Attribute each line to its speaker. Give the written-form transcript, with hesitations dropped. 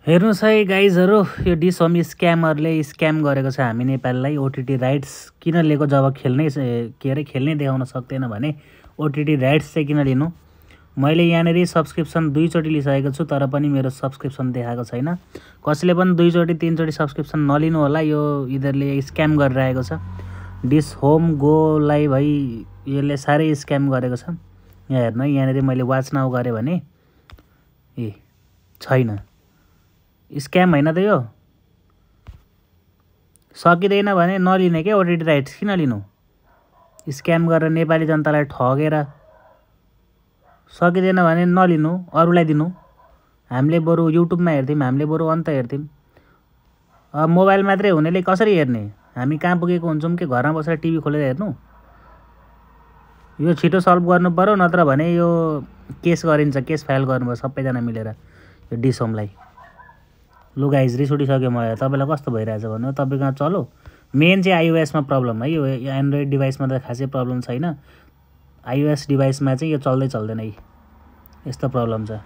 Speaker 1: हेर्नुस् है गाइजहरु, यो डिस होम स्क्यामरले स्क्याम गरेको छ हामी नेपाललाई। ओटिटी राइट्स किन लिएको जब खेल्नै देखाउन सक्दैन भने ओटिटी राइट्स चाहिँ किन लिनु। मैले यहाँनेरि सब्सक्रिप्सन 2 चोटि लिइसकेको छु तर पनि मेरो सब्सक्रिप्सन देखाएको छैन। कसैले पनि 2 चोटि 3 चोटि सब्सक्रिप्सन नलिनु होला, यो यिनीहरूले स्क्याम गरिरहेको छ। डिस होम गोलाई भाइ यसले साह्रै स्क्याम गरेको छ। यहाँ हेर्नु, यहाँनेरि मैले वाच नाउ गरेँ भने छैन। स्क्याम हैन त यो। सकिँदैन भने नलिने के ओटिटी राइट्स किन लिनु। स्क्याम गरेर नेपाली जनतालाई ठगेर सकिँदैन भने नलिनु, अरूलाई दिनु। हामीले बरु युट्युबमा हेर्थ्यौँ, हामीले बरु अन्त हेर्थ्यौँ। अब मोबाइल मात्रै हुनेले कसरी हेर्ने। हामी कहाँ पुगेको हुन्छौँ कि घरमा बसेर टिभी खोलेर हेर्नु। यो छिटो सल्भ गर्नु पर्यो, नत्र भने यो केस गरिन्छ, केस फाइल गर्नुपर्छ सबैजना मिलेर यो डिस होमलाई। लु गाइज, रिस उठिसक्यो मलाई। तपाईँलाई कस्तो भइरहेछ भन्नु, तपाईँको चलो। मेन चाहिँ आइओएसमा प्रब्लम है, यो एन्ड्रोइड डिभाइसमा त खासै प्रब्लम छैन। आइओएस डिभाइसमा चाहिँ यो चल्दैन है, यस्तो प्रब्लम छ।